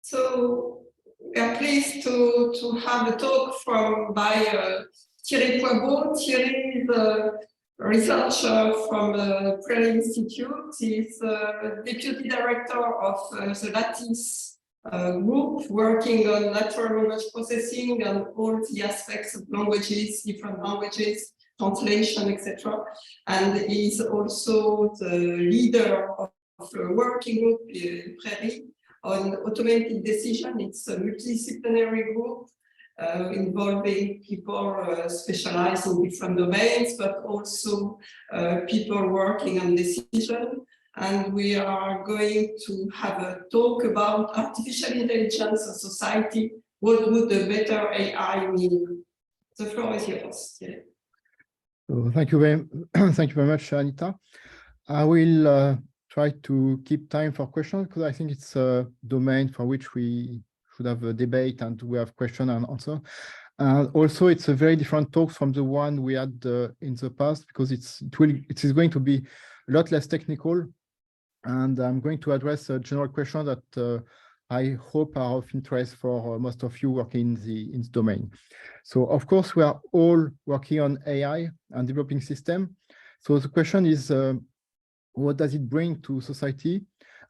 So we are pleased to have a talk by Thierry Poibeau. Thierry is a researcher from the PRAIRIE Institute. He's deputy director of the Lattice group, working on natural language processing and all the aspects of languages, different languages, translation, etc. And he's also the leader of a working group in PRAIRIE on automated decision. It's a multidisciplinary group involving people specialized in different domains, but also people working on decision. And we are going to have a talk about artificial intelligence and society. What would a better AI mean? The floor is yours. Yeah. So thank you very much, Anita. I will try to keep time for questions because I think it's a domain for which we should have a debate and we have question and answer. And also, it's a very different talk from the one we had in the past because it is going to be a lot less technical, and I'm going to address a general question that I hope are of interest for most of you working in the domain. So, of course, we are all working on AI and developing system. So the question is, what does it bring to society,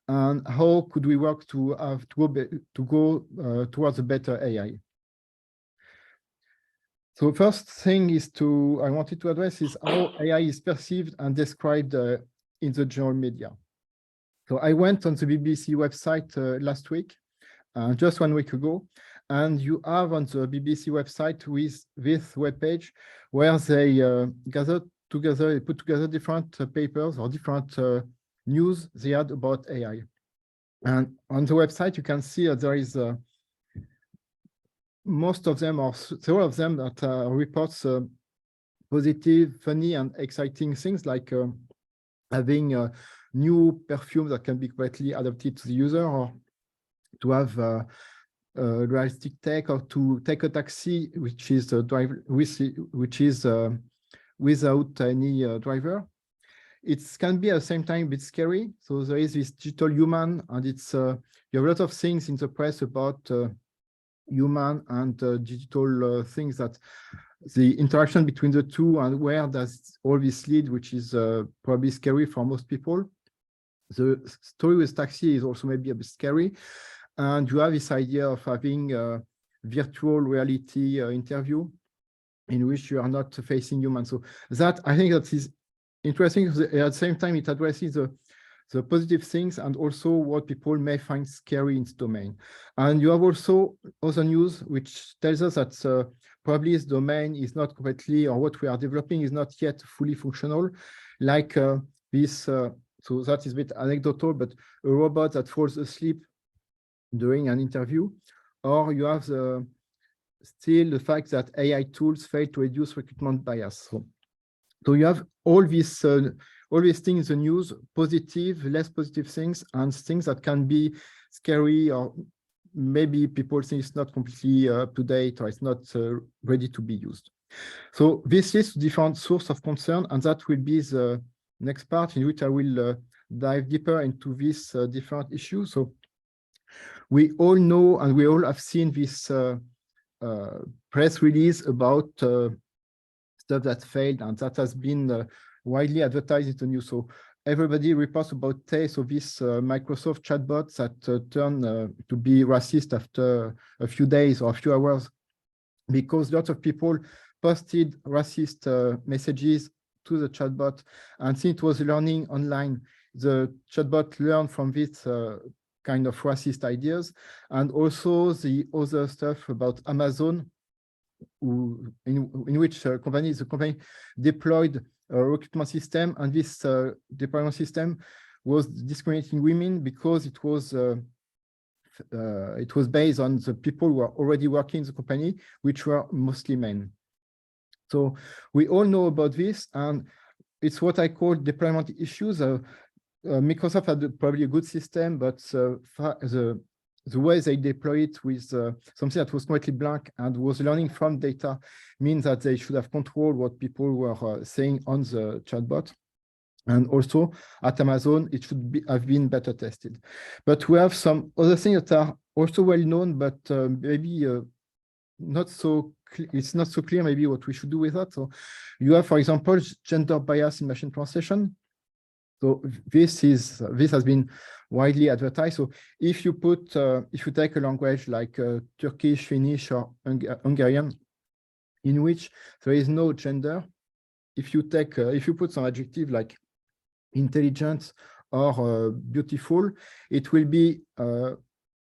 and how could we work to go towards a better AI? So first thing I wanted to address is how AI is perceived and described in the general media. So I went on the BBC website last week, just 1 week ago, and you have on the BBC website with this webpage where they put together different papers or different news they had about AI. And on the website, you can see that there is most of them or several of them that reports positive, funny, and exciting things like having a new perfume that can be correctly adapted to the user, or to have realistic tech, or to take a taxi which is without any driver. It can be at the same time a bit scary. So there is this digital human, and it's you have a lot of things in the press about human and digital things, that the interaction between the two and where does all this lead, which is probably scary for most people. The story with taxi is also maybe a bit scary, and you have this idea of having a virtual reality interview in which you are not facing humans. So that, I think, that is interesting. At the same time, it addresses the positive things and also what people may find scary in this domain. And you have also other news which tells us that probably this domain is not completely, or what we are developing is not yet fully functional, like this. So that is a bit anecdotal, but a robot that falls asleep during an interview, or you have still the fact that AI tools fail to reduce recruitment bias. So you have all these things in the news, positive, less positive things, and things that can be scary, or maybe people think it's not completely up to date, or it's not ready to be used. So this is different source of concern, and that will be the next part in which I will dive deeper into these different issues. So we all know, and we all have seen this press release about stuff that failed, and that has been widely advertised in the news. So everybody reports about so this Microsoft chatbot that turned to be racist after a few days or a few hours, because lots of people posted racist messages to the chatbot, and since it was learning online, the chatbot learned from this kind of racist ideas, and also the other stuff about Amazon, in which the company deployed a recruitment system, and this deployment system was discriminating women because it was based on the people who are already working in the company, which were mostly men. So we all know about this, and it's what I call deployment issues. Microsoft had probably a good system, but the way they deploy it with something that was completely blank and was learning from data means that they should have controlled what people were saying on the chatbot. And also at Amazon, it should have been better tested. But we have some other things that are also well known, but maybe not so. It's not so clear maybe what we should do with that. So you have, for example, gender bias in machine translation. So this has been widely advertised. So if you take a language like Turkish, Finnish, or Hungarian, in which there is no gender, if you put some adjective like intelligent or beautiful, it will be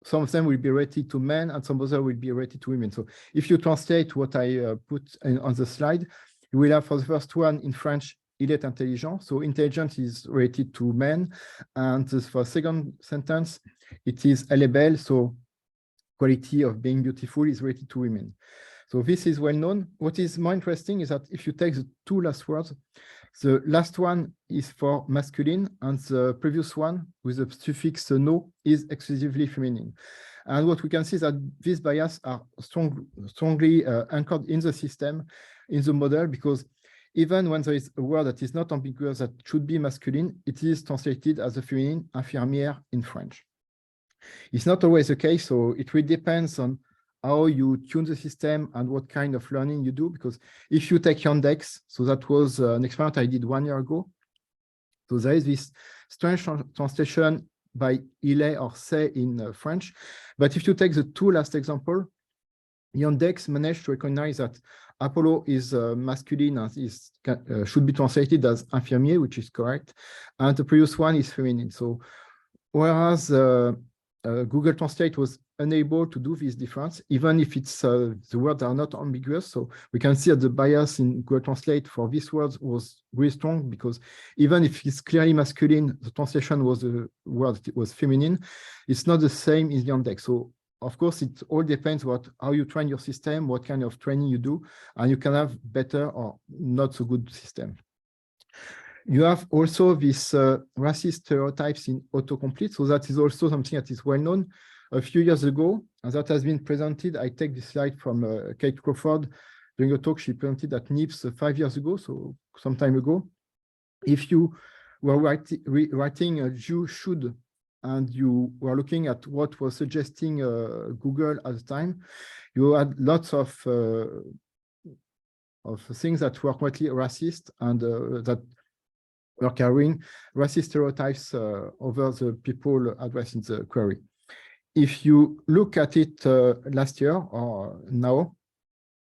some of them will be rated to men and some other will be rated to women. So if you translate what I put on the slide, you will have for the first one in French, il est intelligent. So intelligence is rated to men. And for the second sentence, it is elle est belle. So quality of being beautiful is rated to women. So this is well known. What is more interesting is that if you take the two last words, the last one is for masculine and the previous one with the suffix no is exclusively feminine. And what we can see is that these biases are strongly anchored in the system, in the model, because even when there is a word that is not ambiguous that should be masculine, it is translated as a feminine, infirmière in French. It's not always the case, so it really depends on how you tune the system and what kind of learning you do. Because if you take Yandex, so that was an experiment I did 1 year ago. So there is this strange translation by il est or c'est in French. But if you take the two last example, Yandex managed to recognize that Apollo is masculine and should be translated as infirmier, which is correct. And the previous one is feminine. So whereas Google Translate was unable to do this difference, even if it's the words are not ambiguous. So we can see that the bias in Google Translate for these words was really strong, because even if it's clearly masculine, the translation was the word that was feminine. It's not the same in Yandex. So of course, it all depends how you train your system, what kind of training you do, and you can have better or not so good system. You have also this racist stereotypes in autocomplete. So that is also something that is well known. A few years ago, and that has been presented. I take this slide from Kate Crawford during a talk she presented at NIPS 5 years ago, so some time ago. If you were writing a Jew should, and you were looking at what was suggesting Google at the time, you had lots of things that were quite racist and that were carrying racist stereotypes over the people addressed in the query. If you look at it last year or now,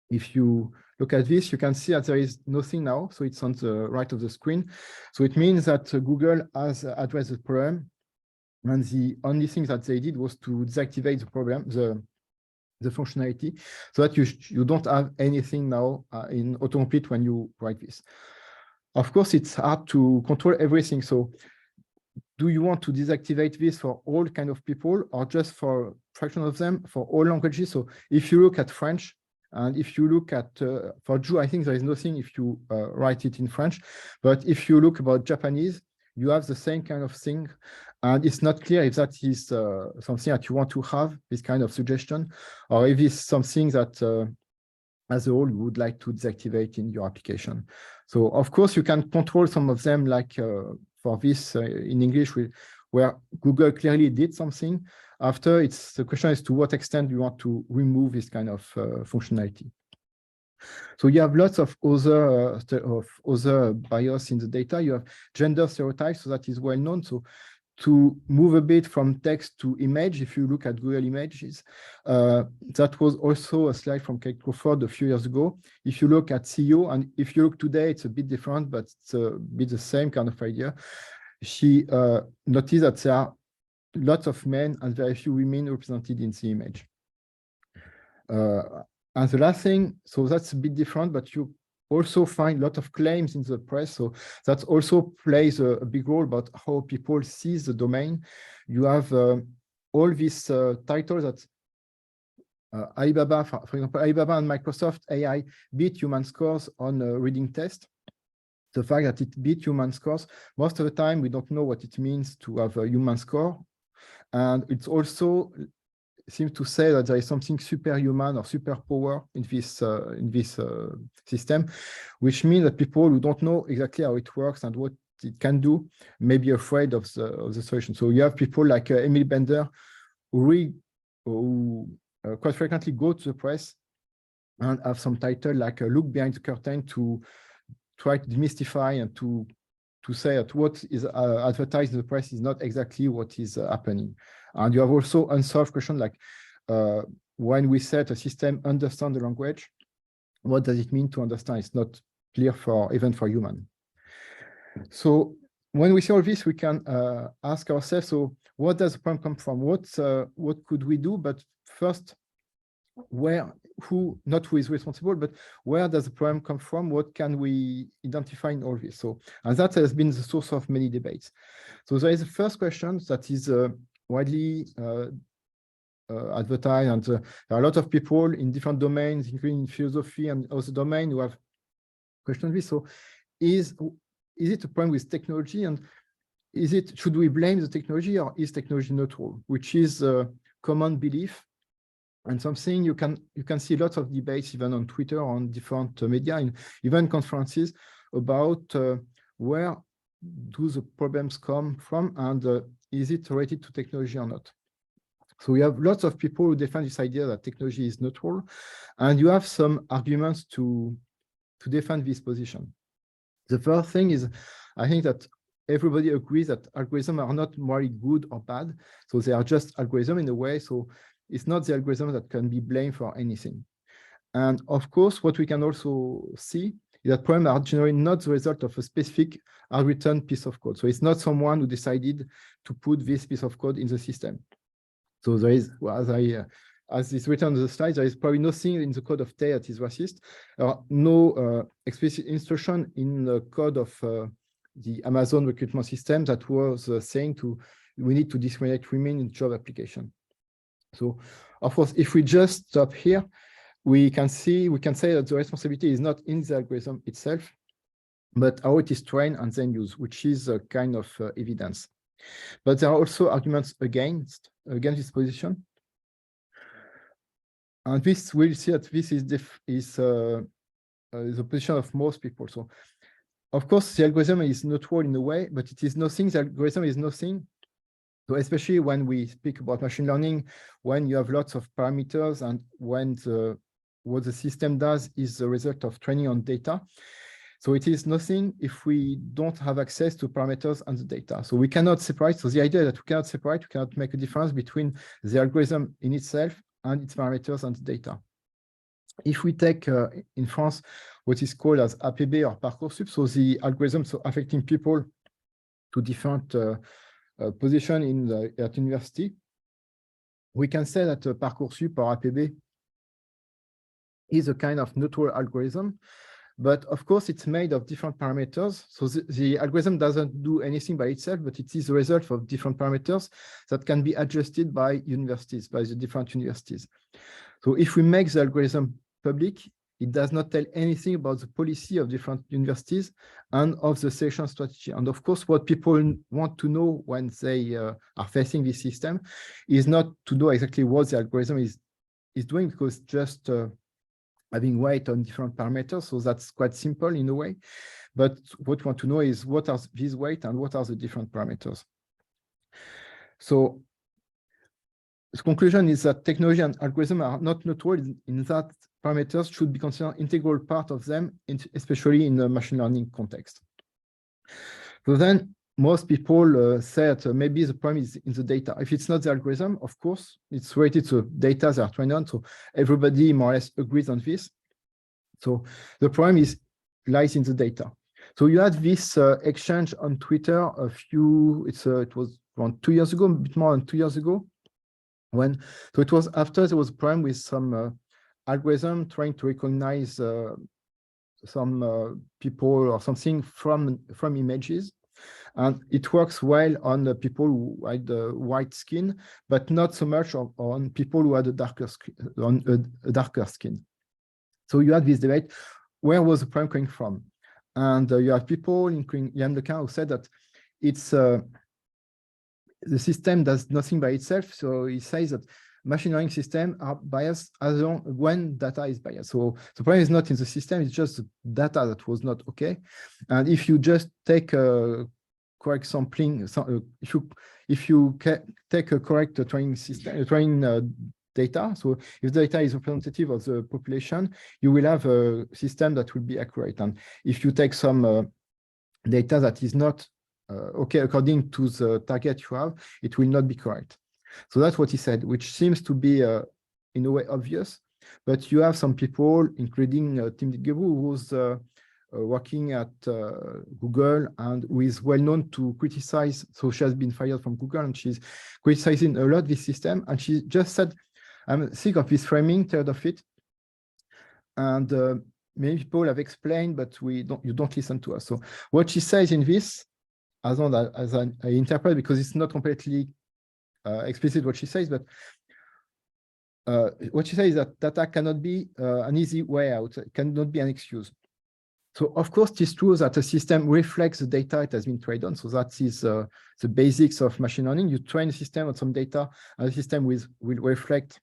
if you look at this, you can see that there is nothing now. So it's on the right of the screen. So it means that Google has addressed the problem. And the only thing that they did was to deactivate the problem, the functionality, so that you don't have anything now in autocomplete when you write this. Of course, it's hard to control everything. So do you want to deactivate this for all kind of people or just for a fraction of them for all languages? So if you look at French and if you look at for Jew, I think there is nothing if you write it in French. But if you look about Japanese, you have the same kind of thing. And it's not clear if that is something that you want to have, this kind of suggestion, or if it's something that as a whole you would like to deactivate in your application. So of course you can control some of them, like for this in English, where Google clearly did something. After, the question is to what extent you want to remove this kind of functionality. So you have lots of other bias in the data. You have gender stereotypes, so that is well known. So to move a bit from text to image, if you look at Google Images, that was also a slide from Kate Crawford a few years ago. If you look at CEO, and if you look today, it's a bit different, but it's a bit the same kind of idea. She noticed that there are lots of men and very few women represented in the image. And the last thing, so that's a bit different, but you also find a lot of claims in the press. So that also plays a big role about how people see the domain. You have all these titles that Alibaba, for example, Alibaba and Microsoft AI beat human scores on a reading test. The fact that it beat human scores, most of the time we don't know what it means to have a human score. And it's also seems to say that there is something superhuman or superpower in this system, which means that people who don't know exactly how it works and what it can do, may be afraid of the solution. So you have people like Emily Bender who quite frequently go to the press and have some title like "Look Behind the Curtain" to try to demystify and to say that what is advertised in the press is not exactly what is happening. And you have also unsolved questions like when we say a system understand the language, what does it mean to understand? It's not clear even for human. So when we see all this, we can ask ourselves, so what does the problem come from? What could we do? But first, not who is responsible, but where does the problem come from? What can we identify in all this? So, and that has been the source of many debates. So there is the first question that is widely advertised, and there are a lot of people in different domains, including philosophy and other domains, who have questioned this. So is it a problem with technology, and should we blame the technology, or is technology neutral, which is a common belief and something you can see lots of debates even on Twitter, on different media, and even conferences about where do the problems come from, and is it related to technology or not. So we have lots of people who defend this idea that technology is neutral, and you have some arguments to defend this position. The first thing is, I think that everybody agrees that algorithms are not morally good or bad, so they are just algorithms in a way. So it's not the algorithm that can be blamed for anything. And of course, what we can also see is that problems are generally not the result of a specific written piece of code. So it's not someone who decided to put this piece of code in the system. So there is, as is written on the slide, there is probably nothing in the code of Tay that is racist, or no explicit instruction in the code of the Amazon recruitment system that was saying we need to discriminate women in job application. So, of course, if we just stop here, we can say that the responsibility is not in the algorithm itself, but how it is trained and then used, which is a kind of evidence. But there are also arguments against this position. And this, we'll see that this is the position of most people. So, of course, the algorithm is neutral in a way, but it is nothing. The algorithm is nothing. So especially when we speak about machine learning, when you have lots of parameters, and when what the system does is the result of training on data. So it is nothing if we don't have access to parameters and the data. So we cannot separate. So the idea that we cannot separate, we cannot make a difference between the algorithm in itself and its parameters and the data. If we take in France what is called as APB or Parcoursup, so the algorithms affecting people to different position at university, we can say that Parcoursup or APB is a kind of neutral algorithm, but of course it's made of different parameters. So the algorithm doesn't do anything by itself, but it is the result of different parameters that can be adjusted by universities, by the different universities. So if we make the algorithm public, it does not tell anything about the policy of different universities and of the selection strategy. And of course, what people want to know when they are facing this system is not to know exactly what the algorithm is doing, because just having weight on different parameters, so that's quite simple in a way. But what we want to know is what are these weight and what are the different parameters. So the conclusion is that technology and algorithm are not neutral in that parameters should be considered an integral part of them, especially in the machine learning context. So then most people say that maybe the problem is in the data. If it's not the algorithm, of course, it's related to data they are trained on. So everybody more or less agrees on this. So the problem lies in the data. So you had this exchange on Twitter it was around 2 years ago, a bit more than 2 years ago. So it was after there was a problem with some algorithm trying to recognize some people or something from images, and it works well on the people who had white skin, but not so much on people who had a darker skin. So you had this debate: where was the problem coming from? And you have people, including Yann Lequin, who said that it's the system does nothing by itself. So he says that machine learning systems are biased as long when data is biased. So the problem is not in the system, it's just the data that was not okay. And if you just take a correct sampling, if you take a correct training system, data, so if data is representative of the population, you will have a system that will be accurate. And if you take some data that is not okay according to the target you have, it will not be correct. So that's what he said, which seems to be in a way obvious, but you have some people, including Thierry Poibeau, who was working at Google and who is well known to criticize. So she has been fired from Google and she's criticizing a lot this system. And she just said, I'm sick of this framing, tired of it. And many people have explained, but you don't listen to us. So what she says in this, as I interpret, because it's not completely explicit what she says, but what she says is that data cannot be an easy way out, it cannot be an excuse. So of course, it is true that a system reflects the data it has been trained on. So that is the basics of machine learning. You train a system on some data, and the system will reflect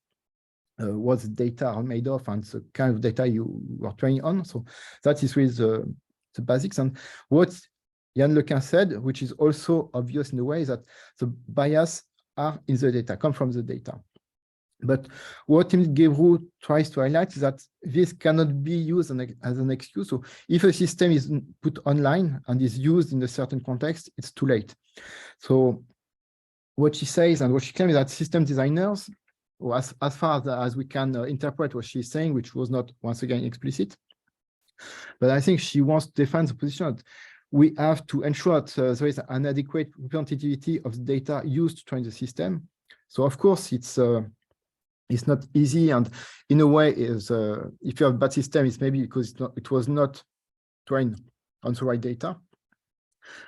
what the data are made of and the kind of data you are training on. So that is with the basics. And what Yann Lequin said, which is also obvious in a way, is that the bias are in the data, come from the data. But what Thierry Poibeau tries to highlight is that this cannot be used as an excuse. So if a system is put online and is used in a certain context, it's too late. So what she says and what she claims is that system designers, or as far as we can interpret what she's saying, which was not, once again, explicit, but I think she wants to defend the position that we have to ensure that there is an adequate representativity of the data used to train the system. So of course, it's not easy, and in a way, if you have a bad system, it's maybe because it was not trained on the right data.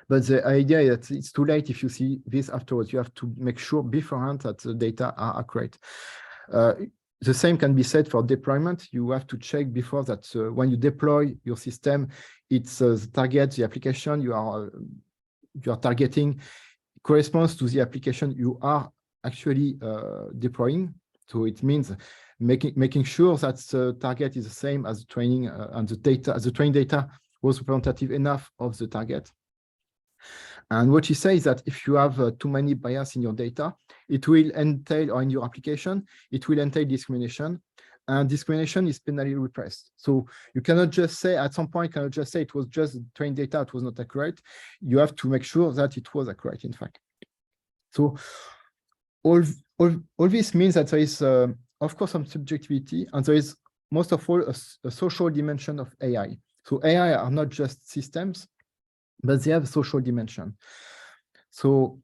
But the idea is that it's too late if you see this afterwards. You have to make sure beforehand that the data are accurate. The same can be said for deployment. You have to check before that when you deploy your system, it's the target, the application you are targeting corresponds to the application you are actually deploying. So it means making sure that the target is the same as the training and the data, as the training data was representative enough of the target. And what she says is that if you have too many bias in your data, it will entail, or in your application, it will entail discrimination, and discrimination is penally repressed. So you cannot just say, at some point, cannot just say it was just trained data, it was not accurate. You have to make sure that it was accurate, in fact. So all this means that there is, of course, some subjectivity, and there is, most of all, a social dimension of AI. So AI are not just systems, but they have a social dimension. So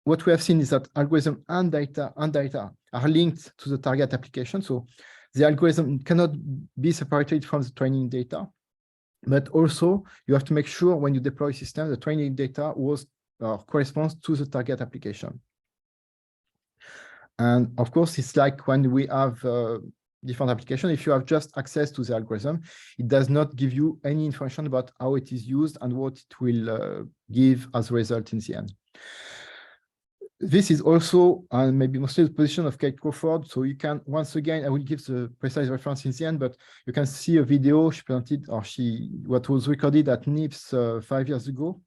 what we have seen is that algorithm and data are linked to the target application. So the algorithm cannot be separated from the training data, but also you have to make sure when you deploy a system, the training data corresponds to the target application. And of course, it's like when we have different applications, if you have just access to the algorithm, it does not give you any information about how it is used and what it will give as a result in the end. This is also, and maybe mostly, the position of Kate Crawford. So you can, once again, I will give the precise reference in the end, but you can see a video she presented, or what was recorded at NIPS 5 years ago,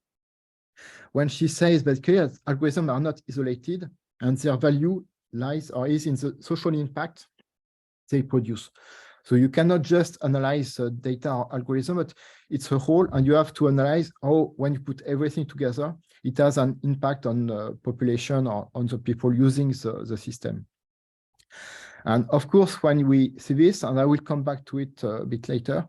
when she says basically that algorithms are not isolated and their value lies or is in the social impact they produce. So you cannot just analyze data or algorithm, but it's a whole, and you have to analyze how, when you put everything together, it has an impact on the population or on the people using the system. And of course, when we see this, and I will come back to it a bit later,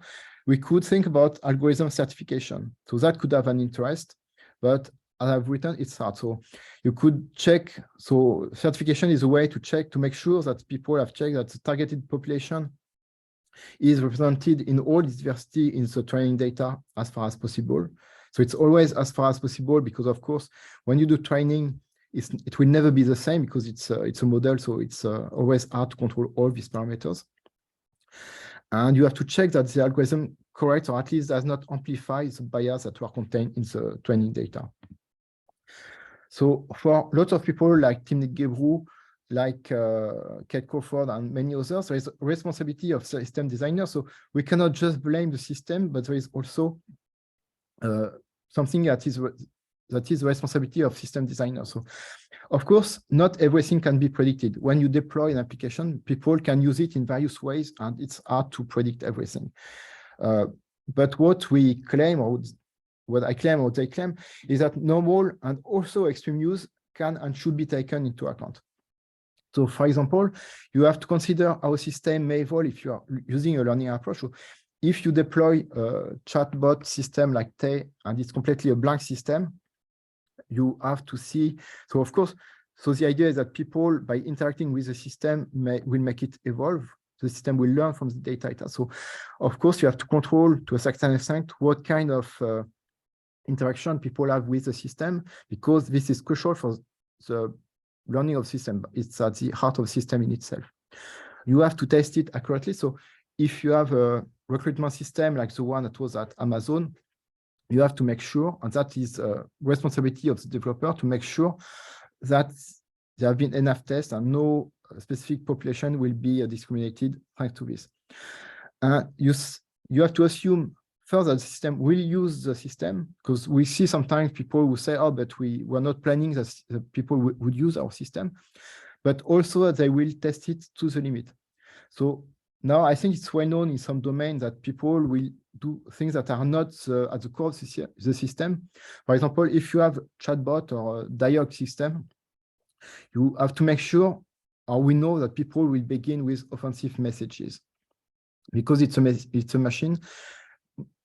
we could think about algorithm certification. So that could have an interest, but as I've written, it's hard. So you could check. So certification is a way to check, to make sure that people have checked that the targeted population is represented in all its diversity in the training data as far as possible. So it's always as far as possible, because of course, when you do training, it will never be the same because it's a model. So it's always hard to control all these parameters. And you have to check that the algorithm corrects, or at least does not amplify the bias that were contained in the training data. So for lots of people like Thierry Poibeau, like Kate Crawford and many others, there is responsibility of system designers. So we cannot just blame the system, but there is also something that is the responsibility of system designers. So, of course, not everything can be predicted. When you deploy an application, people can use it in various ways, and it's hard to predict everything. But what we claim, or what I claim or they claim, is that normal and also extreme use can and should be taken into account. So, for example, you have to consider how a system may evolve if you are using a learning approach. So if you deploy a chatbot system like Tay, and it's completely a blank system, you have to see. So, of course, so the idea is that people, by interacting with the system, will make it evolve. The system will learn from the data. So, of course, you have to control to a certain extent what kind of interaction people have with the system, because this is crucial for the learning of system. It's at the heart of the system in itself. You have to test it accurately. So if you have a recruitment system like the one that was at Amazon, you have to make sure, and that is a responsibility of the developer, to make sure that there have been enough tests and no specific population will be discriminated thanks to this. You have to assume first that the system will use the system, because we see sometimes people who say, oh, but we were not planning that the people would use our system, but also that they will test it to the limit. So now I think it's well known in some domains that people will do things that are not at the core of the system. For example, if you have a chatbot or a dialogue system, you have to make sure, or we know that people will begin with offensive messages, because it's a machine.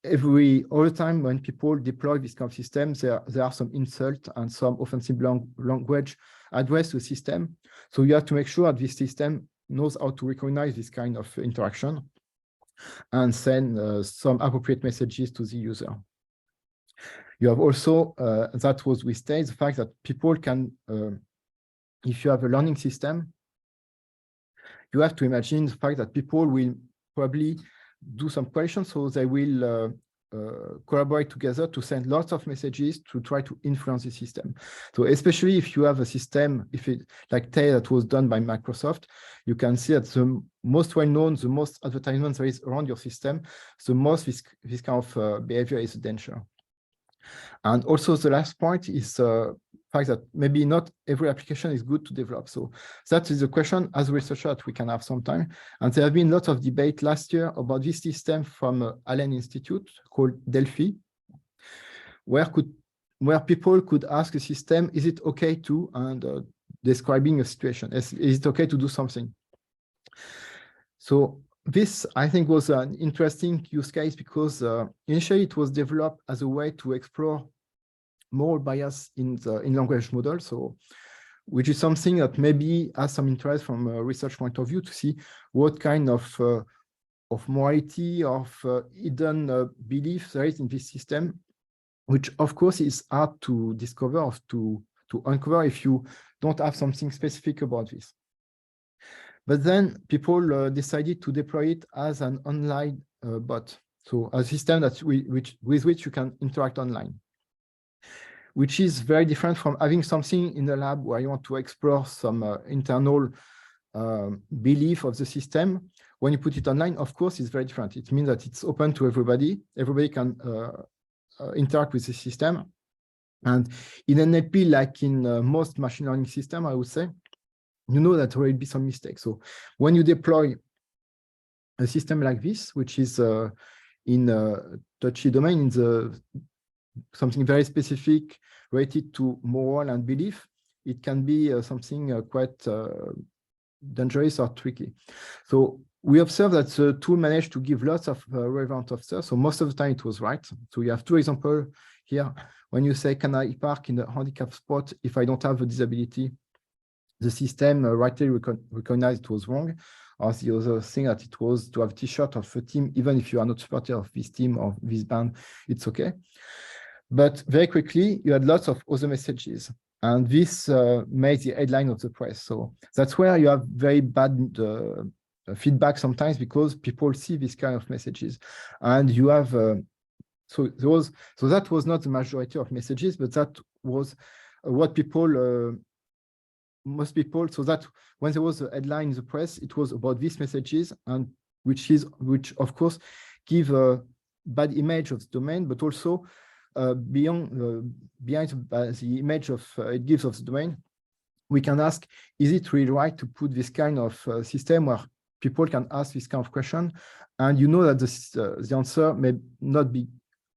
All the time when people deploy this kind of systems, there are some insults and some offensive language addressed to the system. So you have to make sure that this system knows how to recognize this kind of interaction and send some appropriate messages to the user. You have also, that was with Tay, the fact that people can, if you have a learning system, you have to imagine the fact that people will probably do some questions, so they will collaborate together to send lots of messages to try to influence the system. So especially if you have a system, if it like Tay that was done by Microsoft, you can see that the most well-known, the most advertisements there is around your system, the most this kind of behavior is a danger. And also the last point is the fact that maybe not every application is good to develop. So that is a question as a researcher that we can have sometime. And there have been lots of debate last year about this system from Allen Institute called Delphi, where people could ask the system, is it okay to, and describing a situation, is it okay to do something? So this, I think, was an interesting use case, because initially it was developed as a way to explore moral bias in language models, so which is something that maybe has some interest from a research point of view, to see what kind of morality, of hidden beliefs there is in this system, which of course is hard to discover, or to uncover if you don't have something specific about this. But then people decided to deploy it as an online bot, so a system that with which you can interact online, which is very different from having something in the lab where you want to explore some internal belief of the system. When you put it online, of course, it's very different. It means that it's open to everybody. Everybody can interact with the system. And in NLP, like in most machine learning systems, I would say, you know that there will be some mistakes. So when you deploy a system like this, which is in a touchy domain, in something very specific related to moral and belief, it can be something quite dangerous or tricky. So we observed that the tool managed to give lots of relevant answers. So most of the time it was right. So you have two examples here. When you say, can I park in the handicap spot if I don't have a disability? The system rightly recognized it was wrong. Or the other thing that it was to have a t-shirt of a team, even if you are not supporter of this team or this band, it's okay. But very quickly, you had lots of other messages. And this made the headline of the press. So that's where you have very bad feedback sometimes, because people see this kind of messages. And you have, so that was not the majority of messages, but that was what people most people, so that when there was a headline in the press, it was about these messages, and which of course give a bad image of the domain, but also behind the image of it gives of the domain, we can ask, is it really right to put this kind of system where people can ask this kind of question, and you know that the answer may not be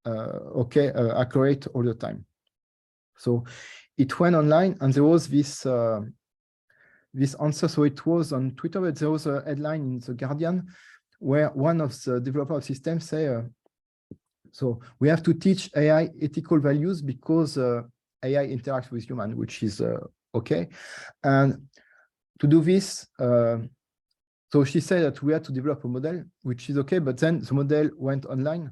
accurate all the time. So it went online, and there was this this answer. So it was on Twitter, but there was a headline in The Guardian where one of the developers of systems say, so we have to teach AI ethical values because AI interacts with human, which is okay. And to do this, so she said that we had to develop a model, which is okay, but then the model went online.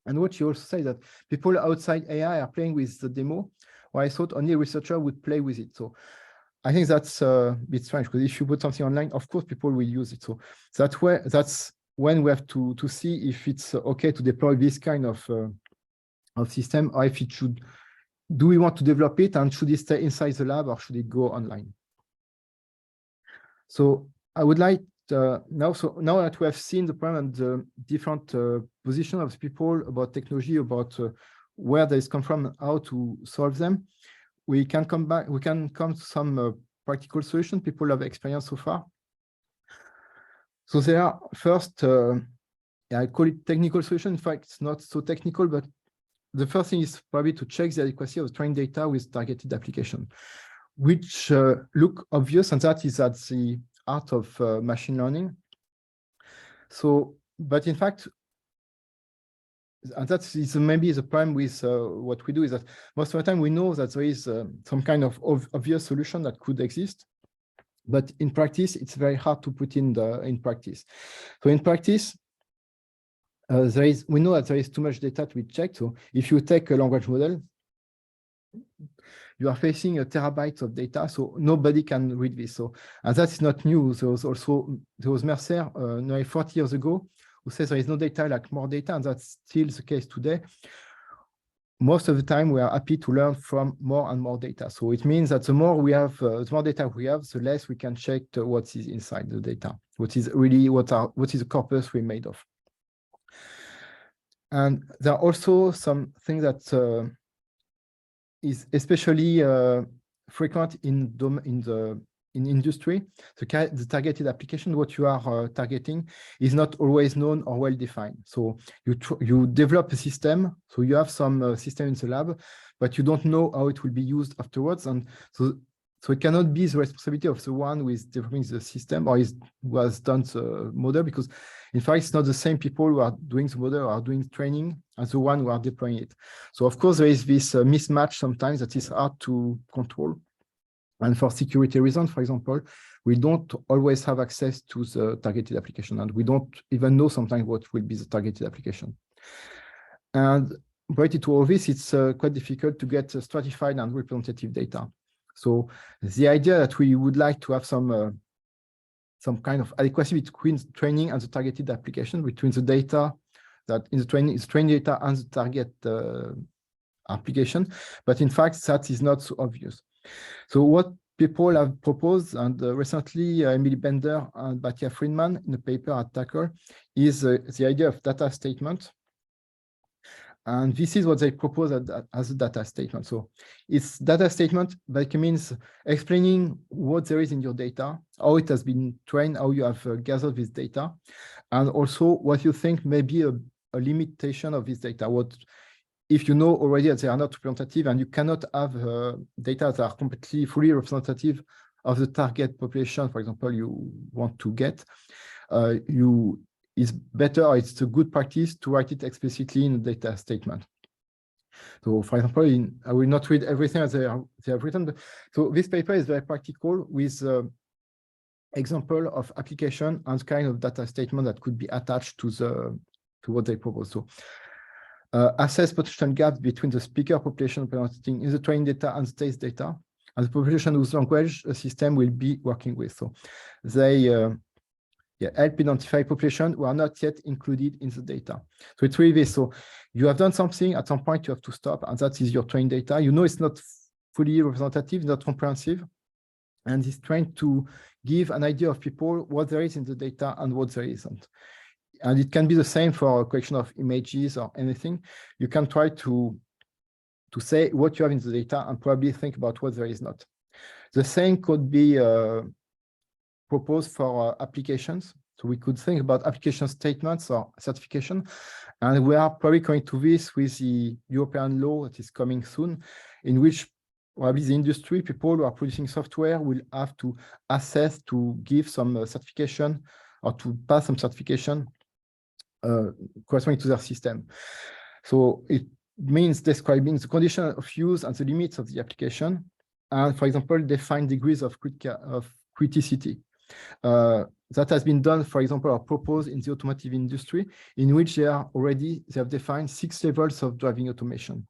And what she also said that people outside AI are playing with the demo, where I thought only a researcher would play with it. So I think that's a bit strange, because if you put something online, of course, people will use it. So that's when we have to see if it's okay to deploy this kind of system, or if it should, do we want to develop it, and should it stay inside the lab, or should it go online? So I would like now that we have seen the problem and the different position of people about technology, about where they come from, and how to solve them, we can come to some practical solutions people have experienced so far. So there are first, I call it technical solution. In fact, it's not so technical, but the first thing is probably to check the adequacy of trained data with targeted application, which look obvious, and that is at the heart of machine learning. So, but in fact, and that is maybe the problem with what we do, is that most of the time we know that there is some kind of obvious solution that could exist, but in practice, it's very hard to put in practice. So in practice, we know that there is too much data to be checked. So if you take a language model, you are facing a terabyte of data, so nobody can read this. So, and that is not new. There was Mercer nearly 40 years ago, who says there is no data like more data, and that's still the case today. Most of the time, we are happy to learn from more and more data. So it means that the more we have, the more data we have, the less we can check what is inside the data, what is really what is the corpus we made of. And there are also some things that is especially frequent in industry. The targeted application, what you are targeting, is not always known or well defined. So you develop a system, so you have some system in the lab, but you don't know how it will be used afterwards, and so it cannot be the responsibility of the one who is developing the system or who has done the model, because in fact it's not the same people who are doing the model or are doing training as the one who are deploying it. So of course there is this mismatch sometimes that is hard to control. And for security reasons, for example, we don't always have access to the targeted application, and we don't even know sometimes what will be the targeted application. And related to all this, it's quite difficult to get stratified and representative data. So the idea that we would like to have some kind of adequacy between training and the targeted application, between the data that in the training is trained data and the target application, but in fact that is not so obvious. So what people have proposed, and recently Emily Bender and Batya Friedman in a paper at Tackle, is the idea of data statement. And this is what they propose as a data statement. So it's data statement, but it means explaining what there is in your data, how it has been trained, how you have gathered this data, and also what you think may be a limitation of this data. What if you know already that they are not representative, and you cannot have data that are completely fully representative of the target population, for example, you want to get, it's better, it's a good practice to write it explicitly in a data statement. So for example, I will not read everything as they have written, but so this paper is very practical with example of application and kind of data statement that could be attached to what they propose. So assess potential gaps between the speaker population representing in the training data and the test data, and the population whose language a system will be working with. So they help identify population who are not yet included in the data. So it's really this. So you have done something, at some point you have to stop, and that is your training data. You know it's not fully representative, not comprehensive, and is trying to give an idea of people what there is in the data and what there isn't. And it can be the same for a collection of images or anything. You can try to say what you have in the data and probably think about what there is not. The same could be proposed for applications. So we could think about application statements or certification. And we are probably going to this with the European law that is coming soon, in which probably the industry, people who are producing software will have to assess to give some certification or to pass some certification corresponding to their system. So it means describing the condition of use and the limits of the application. And for example, define degrees of criticity. That has been done, for example, or proposed in the automotive industry, in which they have defined 6 levels of driving automation.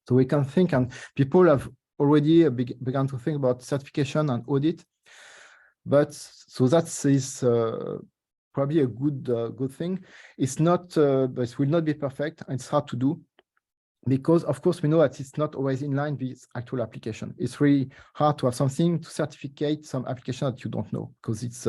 So we can think, and people have already begun to think about certification and audit. But so that is probably a good thing. It's not, but it will not be perfect, and it's hard to do, because of course we know that it's not always in line with actual application. It's really hard to have something to certificate some application that you don't know, because it's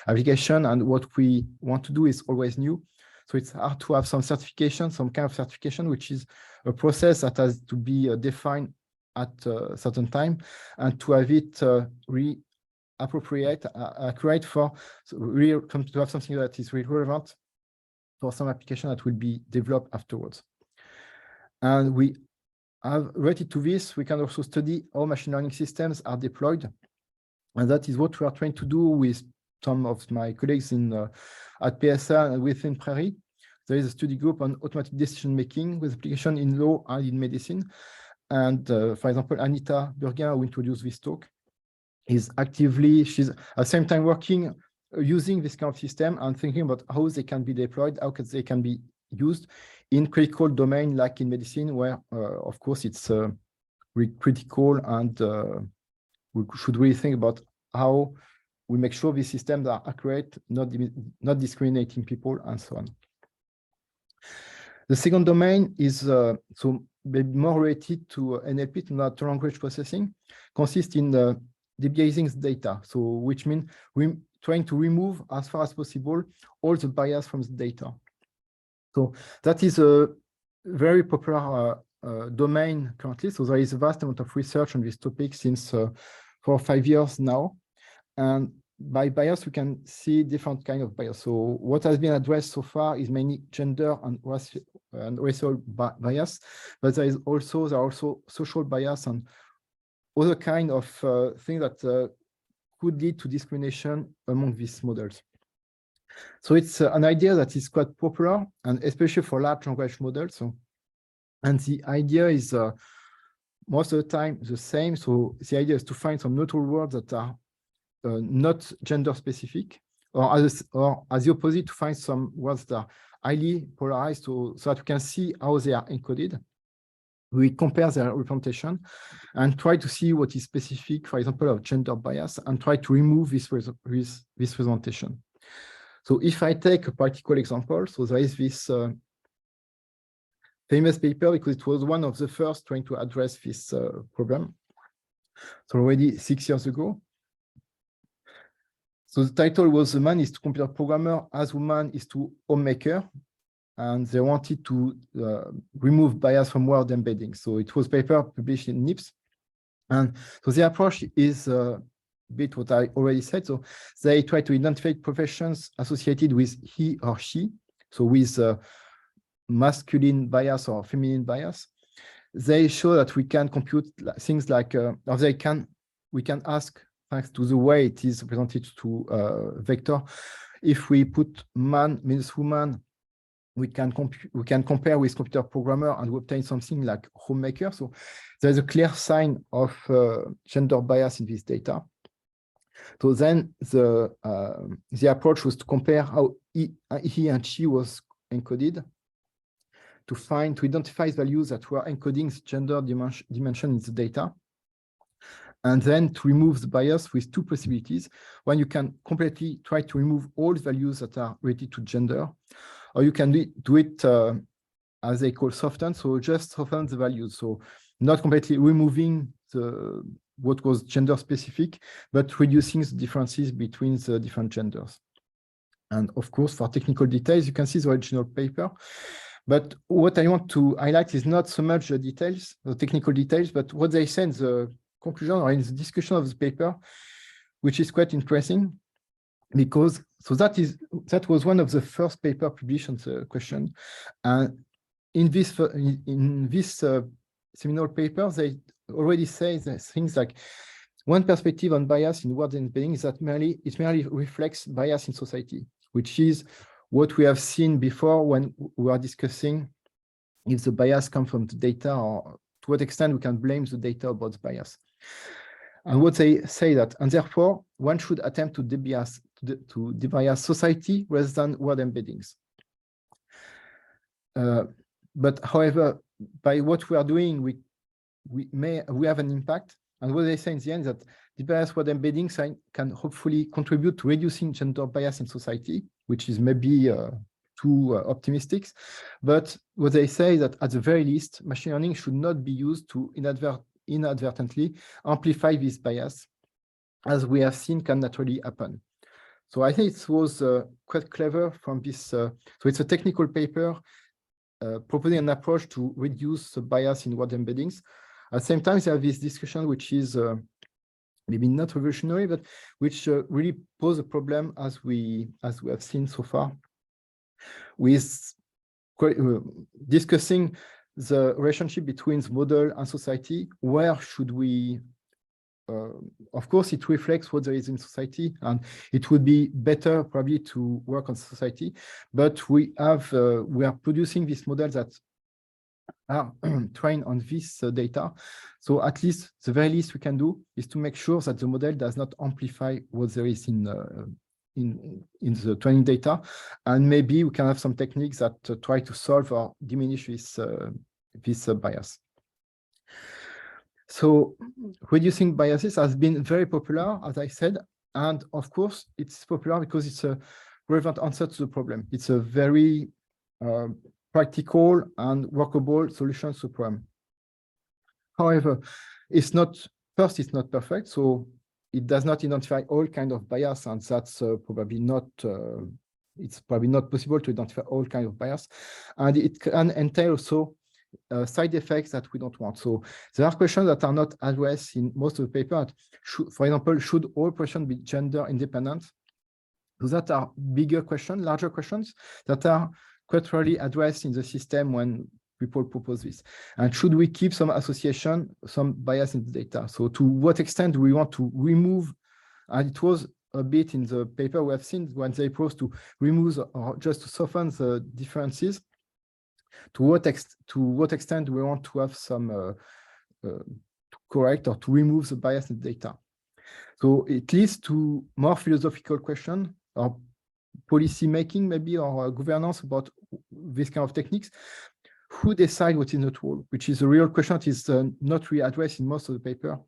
application, and what we want to do is always new. So it's hard to have some certification, some kind of certification, which is a process that has to be defined at a certain time, and to have it appropriate, accurate for really to have something that is really relevant for some application that will be developed afterwards. And we have related to this, we can also study how machine learning systems are deployed. And that is what we are trying to do with some of my colleagues at PSAI and within PRAIRIE. There is a study group on automatic decision-making with application in law and in medicine. And for example, Anita Burgin, who introduced this talk, is actively, she's at the same time working, using this kind of system and thinking about how they can be deployed, how they can be used in critical domain like in medicine, where of course it's really critical, and we should really think about how we make sure these systems are accurate, not discriminating people, and so on. The second domain is so maybe more related to NLP, to natural language processing, consists in debasing the data. So which means we're trying to remove as far as possible all the bias from the data. So that is a very popular domain currently. So there is a vast amount of research on this topic since 4 or 5 years now. And by bias, we can see different kinds of bias. So what has been addressed so far is mainly gender and racial bias, but there are also social bias and other kind of things that could lead to discrimination among these models. So it's an idea that is quite popular, and especially for large language models. So, and the idea is most of the time the same. So the idea is to find some neutral words that are not gender specific, or as the opposite, to find some words that are highly polarized, so that we can see how they are encoded. We compare their representation and try to see what is specific, for example, of gender bias, and try to remove this representation. So if I take a practical example, so there is this famous paper, because it was one of the first trying to address this problem. So already 6 years ago. So the title was "The Man is to Computer Programmer as Woman is to Homemaker." And they wanted to remove bias from word embedding. So it was a paper published in NIPS. And so the approach is a bit what I already said. So they try to identify professions associated with he or she, so with masculine bias or feminine bias. They show that we can compute things like, we can ask, thanks to the way it is represented to vector, if we put man means woman, we can compare with computer programmer and we obtain something like homemaker. So there's a clear sign of gender bias in this data. So then the approach was to compare how he and she was encoded, to identify values that were encoding the gender dimension in the data, and then to remove the bias with 2 possibilities. One, you can completely try to remove all values that are related to gender, or you can do it as they call soften, so just soften the values. So not completely removing the what was gender specific, but reducing the differences between the different genders. And of course, for technical details, you can see the original paper. But what I want to highlight is not so much the details, the technical details, but what they say in the conclusion or in the discussion of the paper, which is quite interesting, because that was one of the first paper published on the question. And in this seminal paper, they already say things like one perspective on bias in word embedding is that it merely reflects bias in society, which is what we have seen before when we are discussing if the bias comes from the data or to what extent we can blame the data about the bias. And what they say that, and therefore, one should attempt to debias society rather than word embeddings. But however, by what we are doing, we have an impact. And what they say in the end is that debias word embeddings can hopefully contribute to reducing gender bias in society, which is maybe too optimistic. But what they say is that at the very least, machine learning should not be used to inadvertently amplify this bias, as we have seen can naturally happen. So I think it was quite clever from this. So it's a technical paper proposing an approach to reduce the bias in word embeddings. At the same time, they have this discussion, which is maybe not revolutionary, but which really pose a problem as we have seen so far, with discussing the relationship between the model and society. Where should we? Of course, it reflects what there is in society, and it would be better probably to work on society. But we are producing these models that are trained on this data. So at least the very least we can do is to make sure that the model does not amplify what there is in the training data, and maybe we can have some techniques that try to solve or diminish this bias. So reducing biases has been very popular, as I said, and of course it's popular because it's a relevant answer to the problem. It's a very practical and workable solution to the problem. However, it's not perfect, so it does not identify all kinds of bias, and that's probably not. It's probably not possible to identify all kinds of bias, and it can entail also side effects that we don't want. So there are questions that are not addressed in most of the paper. For example, should all questions be gender independent? So that are bigger questions, larger questions that are quite rarely addressed in the system when people propose this. And should we keep some association, some bias in the data? So to what extent do we want to remove? And it was a bit in the paper we have seen when they propose to remove or just to soften the differences. To what extent do we want to have some to correct or to remove the bias in the data? So it leads to more philosophical question or policy making, maybe, or governance about this kind of techniques. Who decide what is not role, which is a real question that is not really addressed in most of the paper,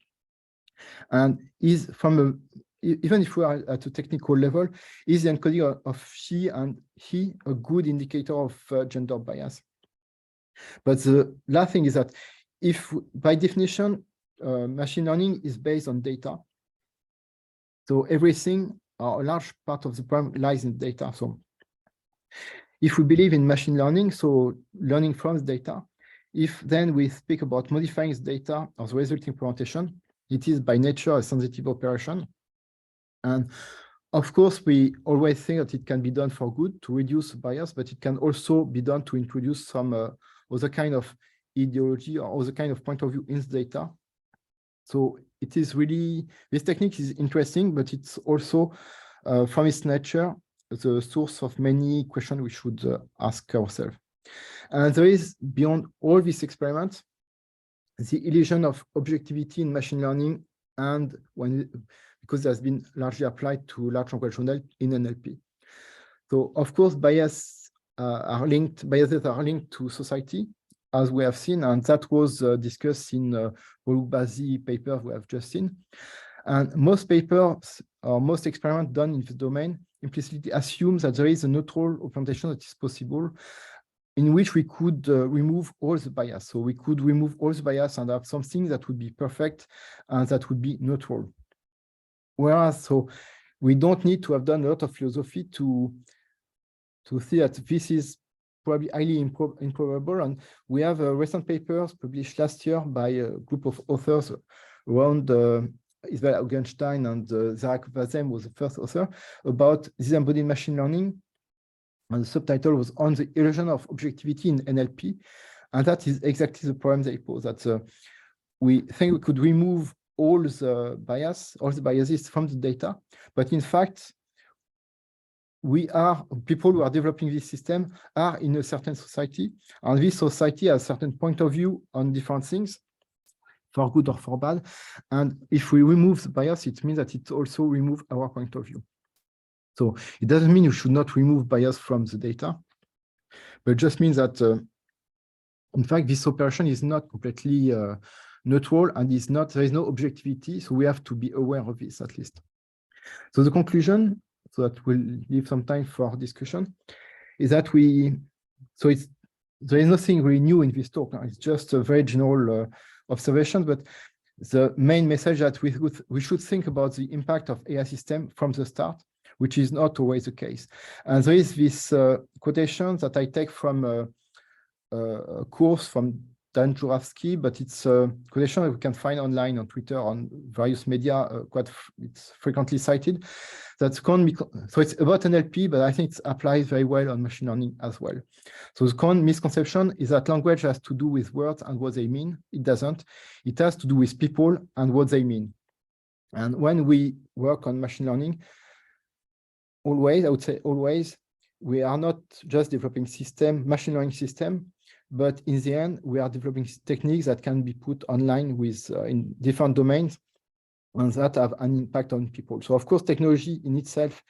and is from even if we are at a technical level, is the encoding of she and he a good indicator of gender bias? But the last thing is that if, by definition, machine learning is based on data, so everything, or a large part of the problem lies in data. So if we believe in machine learning, so learning from the data, if then we speak about modifying the data or the resulting implementation, it is by nature a sensitive operation. And of course, we always think that it can be done for good to reduce bias, but it can also be done to introduce some other kind of ideology or other kind of point of view in the data. So it is really, this technique is interesting, but it's also from its nature, the source of many questions we should ask ourselves. And there is, beyond all these experiments, the illusion of objectivity in machine learning, and because it has been largely applied to large language model in NLP. So of course, biases are linked to society, as we have seen, and that was discussed in Olubazi paper we have just seen. And most papers or most experiments done in the domain implicitly assume that there is a neutral implementation that is possible, in which we could remove all the bias. So we could remove all the bias and have something that would be perfect and that would be neutral. Whereas, so we don't need to have done a lot of philosophy to see that this is probably highly improbable. And we have recent papers published last year by a group of authors around Isabel Augenstein and Zarek Vazem was the first author about this embodied machine learning. And the subtitle was on the illusion of objectivity in NLP. And that is exactly the problem they pose, that we think we could remove all the biases from the data. But in fact, people who are developing this system are in a certain society, and this society has a certain point of view on different things, for good or for bad. And if we remove the bias, it means that it also removes our point of view. So it doesn't mean you should not remove bias from the data, but it just means that, in fact, this operation is not completely neutral and there is no objectivity. So we have to be aware of this at least. So the conclusion, so that we'll leave some time for discussion, is that there is nothing really new in this talk. It's just a very general observation, but the main message that we should think about the impact of AI system from the start, which is not always the case. And there is this quotation that I take from a course from Dan Juravsky, but it's a quotation that we can find online on Twitter, on various media, it's frequently cited. So it's about NLP, but I think it applies very well on machine learning as well. So the common misconception is that language has to do with words and what they mean. It doesn't. It has to do with people and what they mean. And when we work on machine learning, always, I would say always, we are not just developing machine learning system, but in the end, we are developing techniques that can be put online with in different domains and that have an impact on people. So of course, technology in itself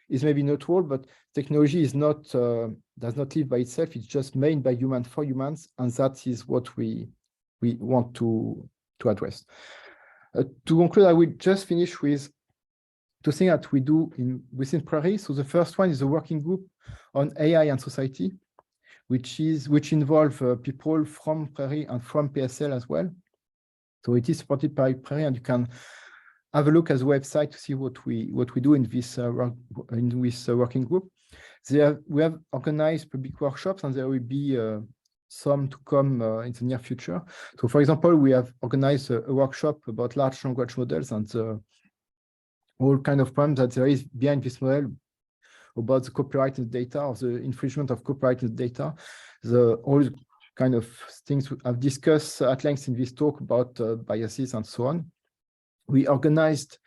is maybe neutral, but technology is not does not live by itself. It's just made by humans for humans, and that is what we want to address. To conclude, I will just finish with two things that we do within PRAIRIE. So the first one is a working group on AI and society, which involve people from PRAIRIE and from PSL as well. So it is supported by PRAIRIE, and you can have a look at the website to see what we do in this working group. We have organized public workshops, and there will be some to come in the near future. So, for example, we have organized a workshop about large language models and all kind of problems that there is behind this model, about the copyrighted data or the infringement of copyrighted data, all kind of things I've discussed at length in this talk about biases and so on. We organized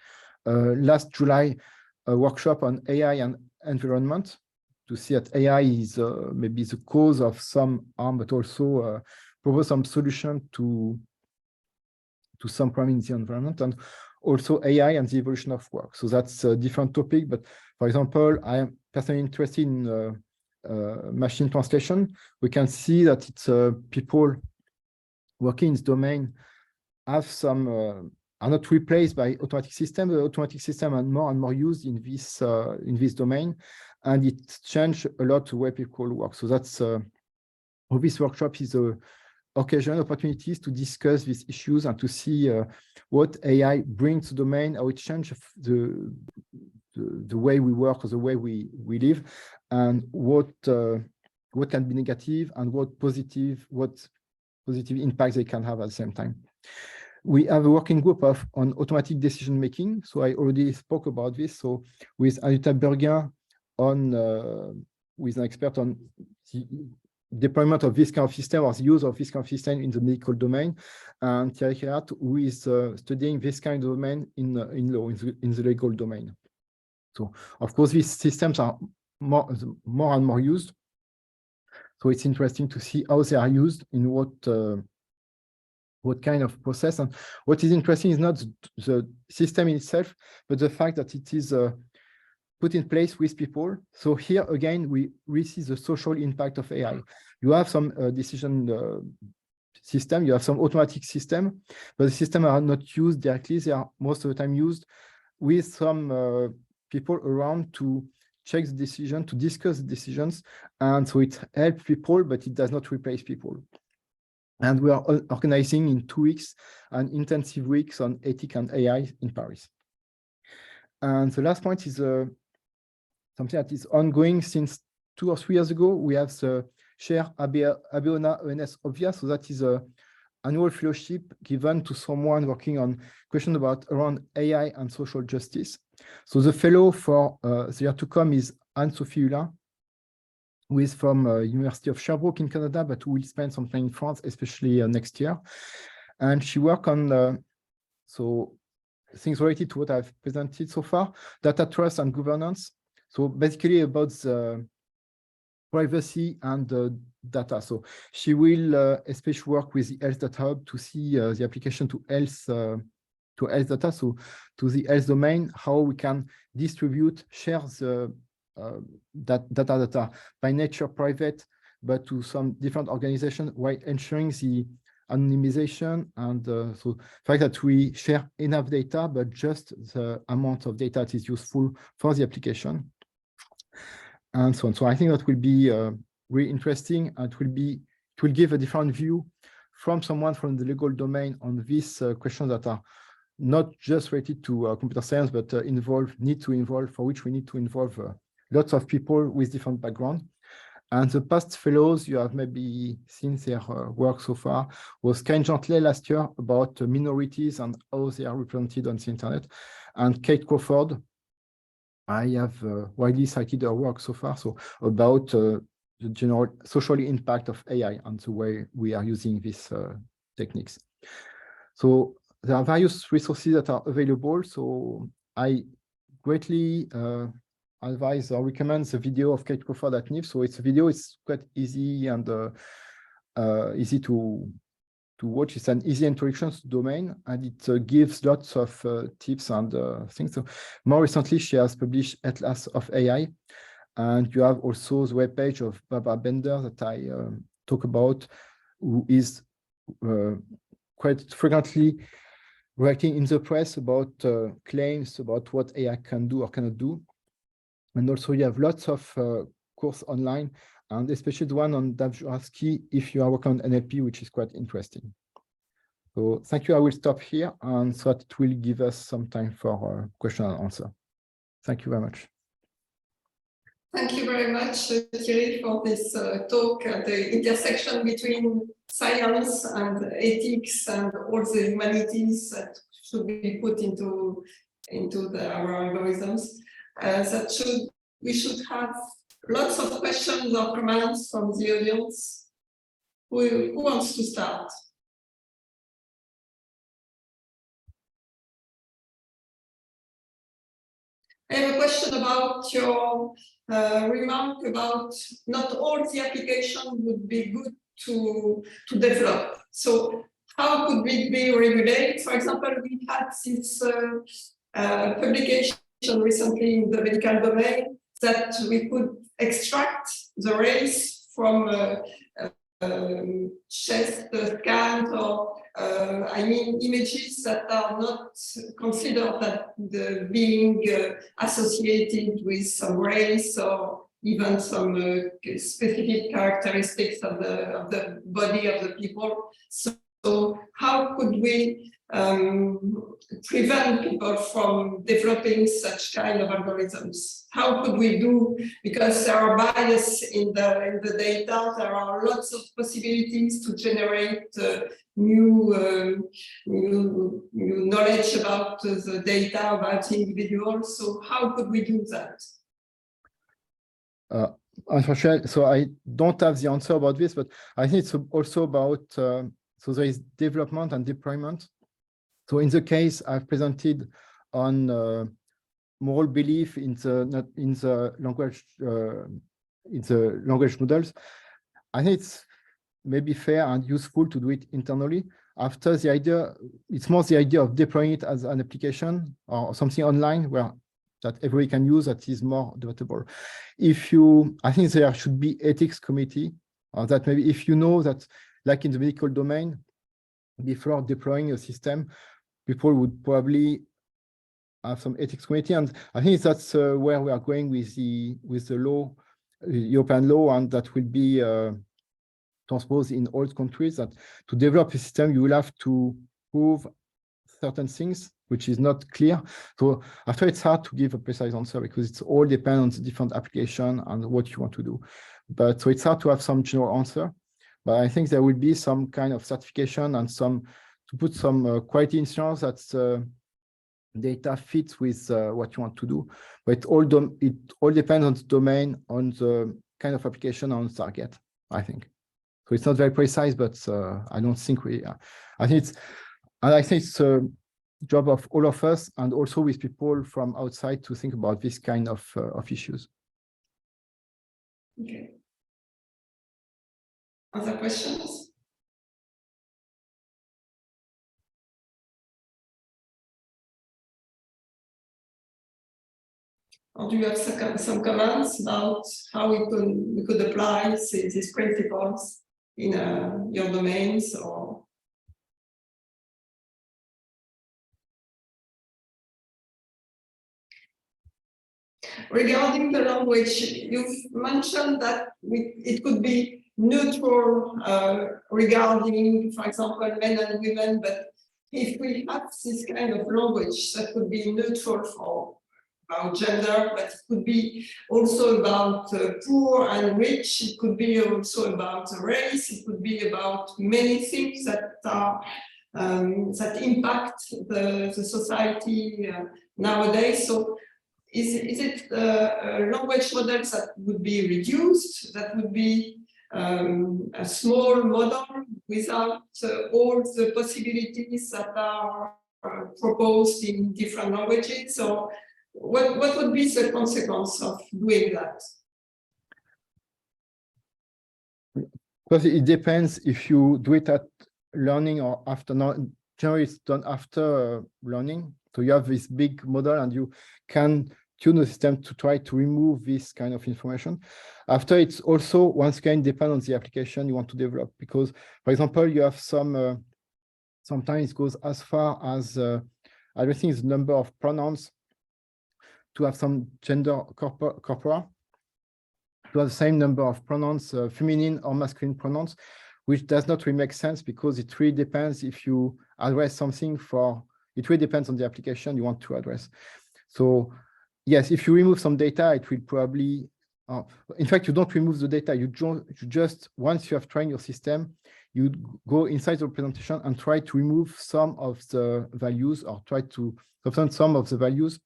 last July a workshop on AI and environment to see that AI is maybe the cause of some harm, but also propose some solution to some problem in the environment, and also AI and the evolution of work. So that's a different topic, but for example, I am personally interested in machine translation. We can see that it's people working in this domain have some are not replaced by automatic systems. The automatic system are more and more used in this domain, and it changed a lot the way people work. So that's this workshop is a opportunities to discuss these issues and to see what AI brings to the domain, how it changes the way we work or the way we live, and what can be negative and what positive impacts they can have at the same time. We have a working group on automatic decision making. So I already spoke about this. So with Anita Berguin with an expert on the deployment of this kind of system or the use of this kind of system in the medical domain, and Thierry Poibeau, who is studying this kind of domain in law, in the legal domain. So of course, these systems are more and more used. So it's interesting to see how they are used in what kind of process. And what is interesting is not the system in itself, but the fact that it is put in place with people. So here again, we see the social impact of AI. You have some decision system, you have some automatic system, but the system are not used directly. They are most of the time used with some people around to check the decision, to discuss the decisions. And so it helps people, but it does not replace people. And we are organizing in 2 weeks an intensive weeks on ethics and AI in Paris. And the last point is something that is ongoing since 2 or 3 years ago. We have the Chair Abeona ENS Obvia. So that is a annual fellowship given to someone working on questions around AI and social justice. So the fellow for the year to come is Anne-Sophie Hulin, who is from University of Sherbrooke in Canada, but who will spend some time in France, especially next year. And she worked on so things related to what I've presented so far, data trust and governance. So basically about the privacy and data. So she will especially work with the Health Data Hub to see the application to health data. So to the health domain, how we can distribute, share the data by nature private, but to some different organizations while ensuring the anonymization and so the fact that we share enough data, but just the amount of data that is useful for the application. And so on. So I think that will be really interesting, and it will give a different view from someone from the legal domain on these questions that are not just related to computer science, but need to involve lots of people with different backgrounds. And the past fellows, you have maybe seen their work so far, was Ken Gentley last year about minorities and how they are represented on the internet. And Kate Crawford, I have widely cited her work so far, so about the general social impact of AI and the way we are using these techniques. So there are various resources that are available. So I greatly advise or recommend the video of Kate Crawford at NIF. So it's a video, it's quite easy and easy to watch. It's an easy introduction to the domain, and it gives lots of tips and things. So more recently, she has published Atlas of AI, and you have also the webpage of Barbara Bender that I talk about, who is quite frequently writing in the press about claims about what AI can do or cannot do. And also you have lots of course online, and especially the one on Dav Jurafsky if you are working on NLP, which is quite interesting. So thank you. I will stop here, and so that it will give us some time for question and answer. Thank you very much. Thank you very much, Thierry, for this talk at the intersection between science and ethics and all the humanities that should be put into our algorithms. We should have lots of questions or comments from the audience. Who wants to start? I have a question about your remark about not all the application would be good to develop. So how could we be regulated? For example, we had this publication recently in the medical domain that we could extract the race from chest scans or images that are not considered that being associated with some race or even some specific characteristics of the body of the people. So how could we prevent people from developing such kind of algorithms? How could we do, because there are bias in the data, there are lots of possibilities to generate new knowledge about the data, about individuals. So how could we do that? Unfortunately, so I don't have the answer about this, but I think it's also about, so there is development and deployment. So in the case I've presented on moral belief in the language models, I think it's maybe fair and useful to do it internally. After the idea, it's more the idea of deploying it as an application or something online where that everybody can use, that is more debatable. I think there should be ethics committee, or that maybe if you know that, like in the medical domain, before deploying a system, people would probably have some ethics committee, and I think that's where we are going with the law, European law, and that will be transposed in all countries. That to develop a system, you will have to prove certain things, which is not clear. So after, it's hard to give a precise answer because it's all depends on the different application and what you want to do. But so it's hard to have some general answer. But I think there will be some kind of certification and some to put some quality insurance that data fits with what you want to do. But it all depends on the domain, on the kind of application, on the target, I think. So it's not very precise, but I don't think I think it's a job of all of us, and also with people from outside, to think about this kind of issues. Okay. Other questions? Or do you have some comments about how we could apply these principles in your domains? Or regarding the language, you've mentioned that it could be neutral regarding, for example, men and women, but if we have this kind of language that could be neutral for about gender, but it could be also about poor and rich, it could be also about race, it could be about many things that are that impact the society nowadays. So is it language models that would be reduced, that would be a small model without all the possibilities that are proposed in different languages? So what would be the consequence of doing that? Because it depends if you do it at learning or after. Generally, it's done after learning. So you have this big model, and you can tune the system to try to remove this kind of information. After, it's also once again depend on the application you want to develop. Because, for example, you have some sometimes it goes as far as addressing the number of pronouns to have some gender corpora, to have the same number of pronouns, feminine or masculine pronouns, which does not really make sense, because it really depends if you address something for, it really depends on the application you want to address. So yes, if you remove some data, it will probably, in fact, you don't remove the data, you just, once you have trained your system, you go inside the representation and try to remove some of the values, or try to substitute some of the values,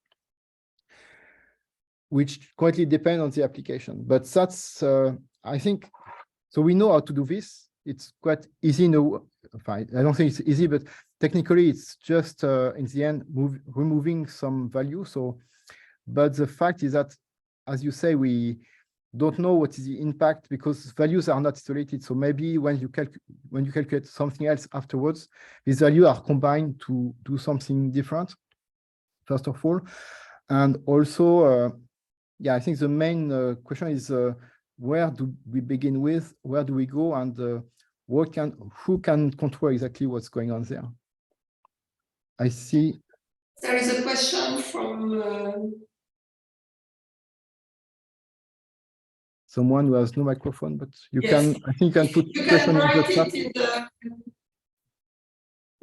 which greatly depend on the application. But that's, I think, so we know how to do this. It's quite easy. No, I don't think it's easy, but technically it's just in the end removing some value. So, but the fact is that, as you say, we don't know what is the impact, because values are not isolated. So maybe when you calculate something else afterwards, these values are combined to do something different, first of all. And also, yeah, I think the main question is where do we begin with, where do we go, and who can control exactly what's going on there? I see. There is a question from someone who has no microphone, but you yes. can, I think you can put you question can write in the chat. it in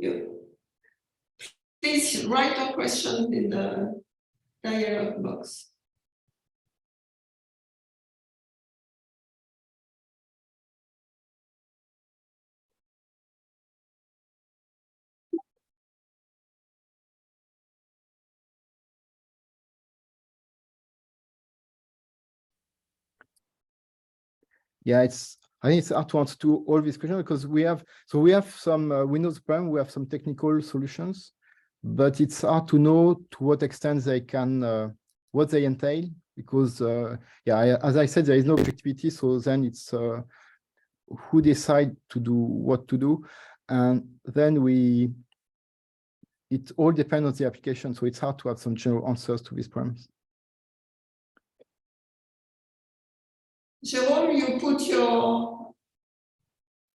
the, please write your question in the dialog box. Yeah, I think it's hard to answer to all these questions, because we have some, we know the problem, we have some technical solutions, but it's hard to know to what extent they can, what they entail, because, yeah, as I said, there is no objectivity, so then it's who decide to do what to do, and then it all depends on the application, so it's hard to have some general answers to these problems. Jérôme, you put your...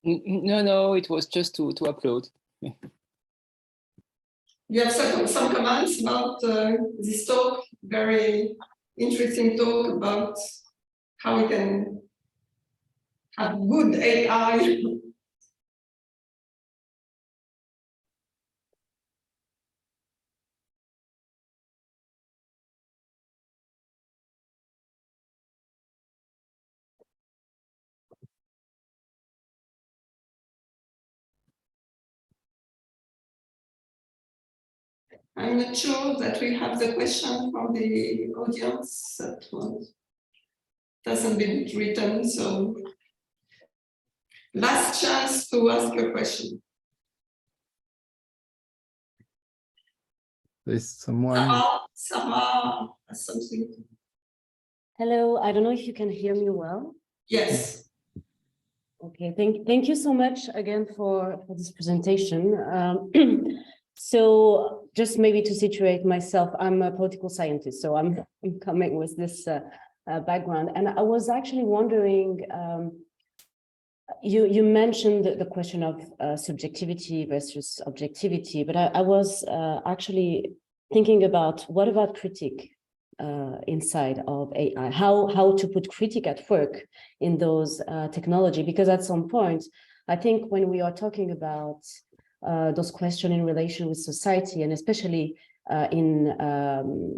No, it was just to upload. You have some comments about this talk, very interesting talk about how we can have good AI. I'm not sure that we have the question from the audience that hasn't been written, so last chance to ask a question. There's someone. Sarah, something. Hello, I don't know if you can hear me well. Yes. Okay, thank you so much again for this presentation. So just maybe to situate myself, I'm a political scientist, so I'm coming with this background. And I was actually wondering, you mentioned the question of subjectivity versus objectivity, but I was actually thinking about what about critique inside of AI, how to put critique at work in those technology, because at some point, I think when we are talking about those questions in relation with society, and especially in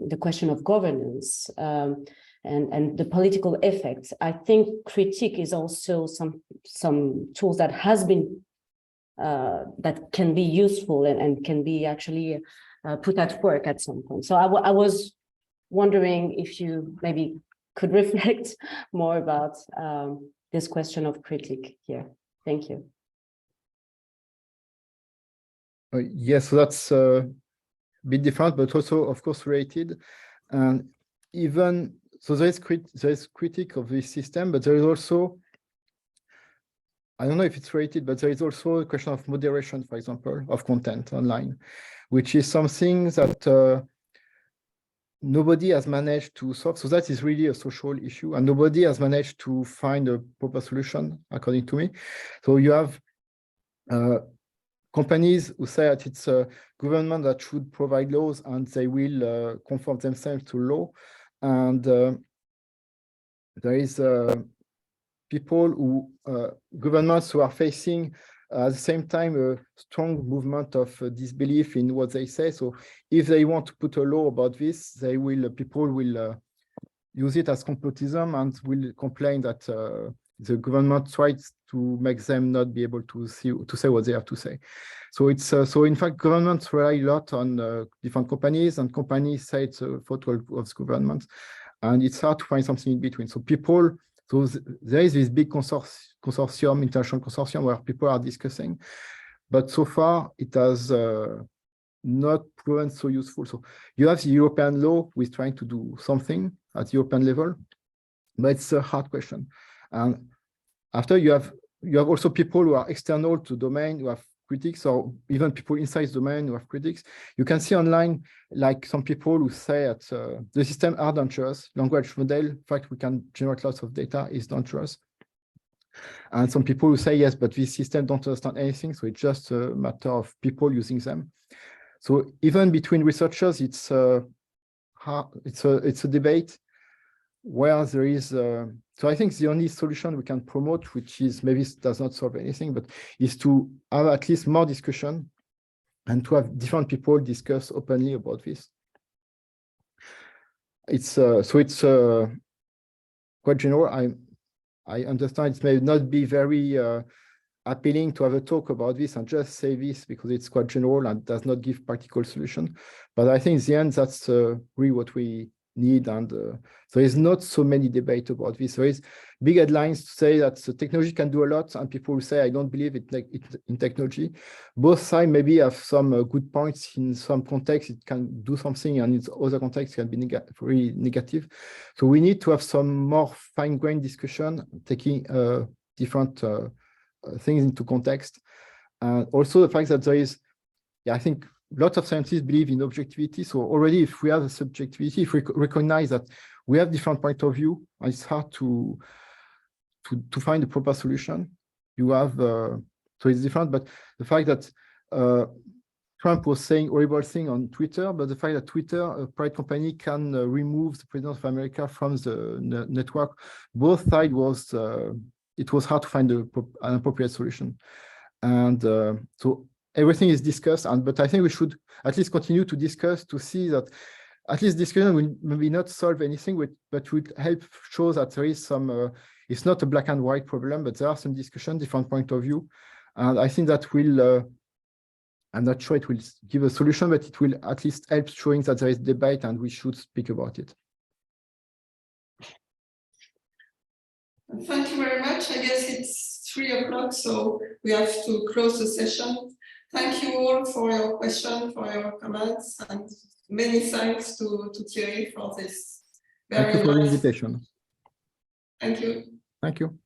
the question of governance and the political effects, I think critique is also some tools that has been that can be useful and can be actually put at work at some point. So I was wondering if you maybe could reflect more about this question of critique here. Thank you. Yes, so that's a bit different, but also, of course, related. And even so, there is critique of this system, but there is also, I don't know if it's related, but there is also a question of moderation, for example, of content online, which is something that nobody has managed to solve. So that is really a social issue, and nobody has managed to find a proper solution, according to me. So you have companies who say that it's a government that should provide laws, and they will conform themselves to law. And there is people who, governments who are facing at the same time a strong movement of disbelief in what they say. So if they want to put a law about this, they will, people will use it as complotism and will complain that the government tries to make them not be able to say what they have to say. So it's so in fact governments rely a lot on different companies, and companies say it's a fault of the government, and it's hard to find something in between. So people, so there is this big consortium, international consortium, where people are discussing, but so far it has not proven so useful. So you have the European law with trying to do something at European level, but it's a hard question. And after you have also people who are external to domain, who have critics, or even people inside the domain who have critics. You can see online, like some people who say that the system are dangerous. Language model, in fact, we can generate lots of data, is dangerous. And some people who say, yes, but this system don't understand anything, so it's just a matter of people using them. So even between researchers, it's a debate where there is. So I think the only solution we can promote, which is maybe does not solve anything, but is to have at least more discussion and to have different people discuss openly about this. It's so it's quite general. I understand it may not be very appealing to have a talk about this and just say this because it's quite general and does not give practical solution. But I think in the end, that's really what we need. And there is not so many debate about this. There is big headlines to say that the technology can do a lot, and people will say, I don't believe it in technology. Both sides maybe have some good points. In some context, it can do something, and in other contexts, it can be very negative. So we need to have some more fine-grained discussion, taking different things into context. And also the fact that there is, I think lots of scientists believe in objectivity. So already if we have a subjectivity, if we recognize that we have different point of view, it's hard to find a proper solution. You have, so it's different, but the fact that Trump was saying horrible thing on Twitter, but the fact that Twitter, a private company, can remove the President of America from the network, both sides was, it was hard to find an appropriate solution. And so everything is discussed, but I think we should at least continue to discuss to see that at least discussion will maybe not solve anything, but would help show that there is some, it's not a black and white problem, but there are some discussion, different point of view. And I think that will, I'm not sure it will give a solution, but it will at least help showing that there is debate and we should speak about it. Thank you very much. I guess it's 3 o'clock, so we have to close the session. Thank you all for your questions, for your comments, and many thanks to Thierry for this. Thank you for the invitation. Thank you. Thank you.